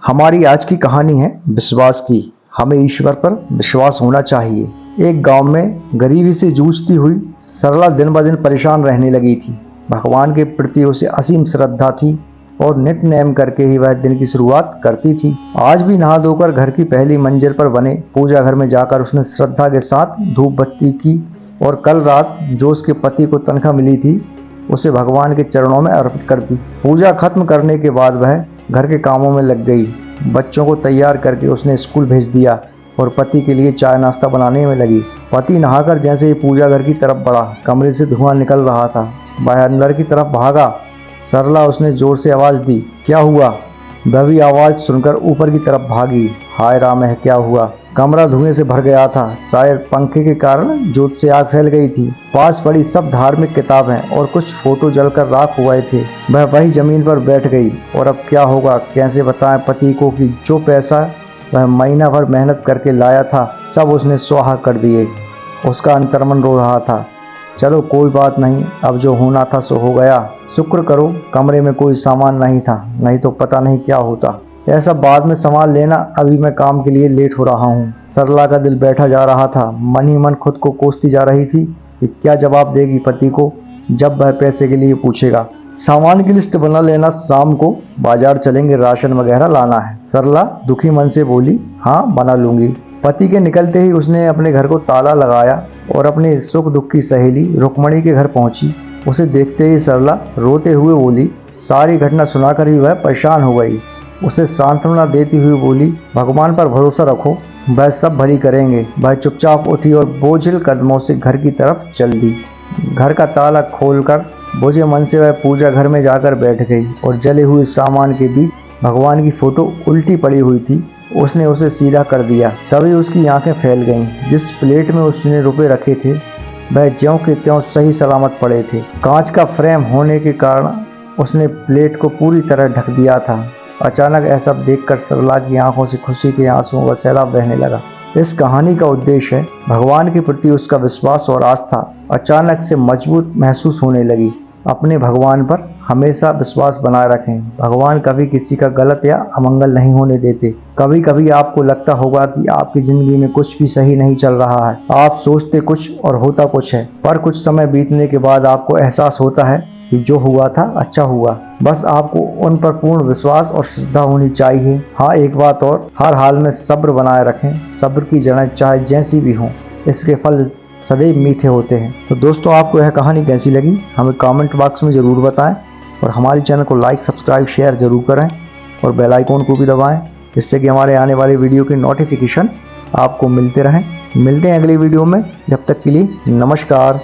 हमारी आज की कहानी है विश्वास की। हमें ईश्वर पर विश्वास होना चाहिए। एक गांव में गरीबी से जूझती हुई सरला दिन ब दिन परेशान रहने लगी थी। भगवान के प्रति उसे असीम श्रद्धा थी और नित्य नेम करके ही वह दिन की शुरुआत करती थी। आज भी नहा धोकर घर की पहली मंजिल पर बने पूजा घर में जाकर उसने श्रद्धा के साथ धूप बत्ती की और कल रात जो उसके पति को तनख्वाह मिली थी उसे भगवान के चरणों में अर्पित कर दी। पूजा खत्म करने के बाद वह घर के कामों में लग गई। बच्चों को तैयार करके उसने स्कूल भेज दिया और पति के लिए चाय नाश्ता बनाने में लगी। पति नहाकर जैसे ही पूजा घर की तरफ बढ़ा, कमरे से धुआं निकल रहा था। वह अंदर की तरफ भागा। सरला उसने जोर से आवाज दी, क्या हुआ? वह भी आवाज सुनकर ऊपर की तरफ भागी। हाय राम है, क्या हुआ? कमरा धुएं से भर गया था। शायद पंखे के कारण जोत से आग फैल गई थी। पास पड़ी सब धार्मिक किताबें और कुछ फोटो जलकर राख हुए थे। वह वही जमीन पर बैठ गई। और अब क्या होगा, कैसे बताएं पति को कि जो पैसा वह महीना भर मेहनत करके लाया था सब उसने स्वाहा कर दिए। उसका अंतर्मन रो रहा था। चलो कोई बात नहीं, अब जो होना था सो हो गया। शुक्र करो कमरे में कोई सामान नहीं था, नहीं तो पता नहीं क्या होता। ऐसा बाद में संभाल लेना, अभी मैं काम के लिए लेट हो रहा हूँ। सरला का दिल बैठा जा रहा था। मन ही मन खुद को कोसती जा रही थी कि क्या जवाब देगी पति को जब वह पैसे के लिए पूछेगा। सामान की लिस्ट बना लेना, शाम को बाजार चलेंगे, राशन वगैरह लाना है। सरला दुखी मन से बोली, हाँ बना लूंगी। पति के निकलते ही उसने अपने घर को ताला लगाया और अपने सुख दुख की सहेली रुक्मणी के घर पहुंची। उसे देखते ही सरला रोते हुए बोली, सारी घटना सुनाकर ही वह परेशान हो गई। उसे सांत्वना देती हुई बोली, भगवान पर भरोसा रखो, वह सब भली करेंगे। वह चुपचाप उठी और बोझिल कदमों से घर की तरफ चल दी। घर का ताला खोलकर बोझे मन से वह पूजा घर में जाकर बैठ गई और जले हुए सामान के बीच भगवान की फोटो उल्टी पड़ी हुई थी। उसने उसे सीधा कर दिया। तभी उसकी आंखें फैल गईं। जिस प्लेट में उसने रुपए रखे थे वह ज्यों के त्यों सही सलामत पड़े थे। कांच का फ्रेम होने के कारण उसने प्लेट को पूरी तरह ढक दिया था। अचानक ऐसा देखकर सरला की आंखों से खुशी के आंसुओं का सैलाब बहने लगा। इस कहानी का उद्देश्य है भगवान के प्रति उसका विश्वास और आस्था अचानक से मजबूत महसूस होने लगी। अपने भगवान पर हमेशा विश्वास बनाए रखें। भगवान कभी किसी का गलत या अमंगल नहीं होने देते। कभी कभी आपको लगता होगा कि आपकी जिंदगी में कुछ भी सही नहीं चल रहा है, आप सोचते कुछ और होता कुछ है, पर कुछ समय बीतने के बाद आपको एहसास होता है कि जो हुआ था अच्छा हुआ। बस आपको उन पर पूर्ण विश्वास और श्रद्धा होनी चाहिए। हाँ, एक बात और, हर हाल में सब्र बनाए रखें। सब्र की जड़ें चाहे जैसी भी हों, इसके फल सदैव मीठे होते हैं। तो दोस्तों, आपको यह कहानी कैसी लगी हमें कमेंट बॉक्स में ज़रूर बताएं और हमारे चैनल को लाइक, सब्सक्राइब, शेयर जरूर करें और बेल आइकॉन को भी दबाएं, जिससे कि हमारे आने वाले वीडियो की नोटिफिकेशन आपको मिलते रहें। मिलते हैं अगली वीडियो में, जब तक के लिए नमस्कार।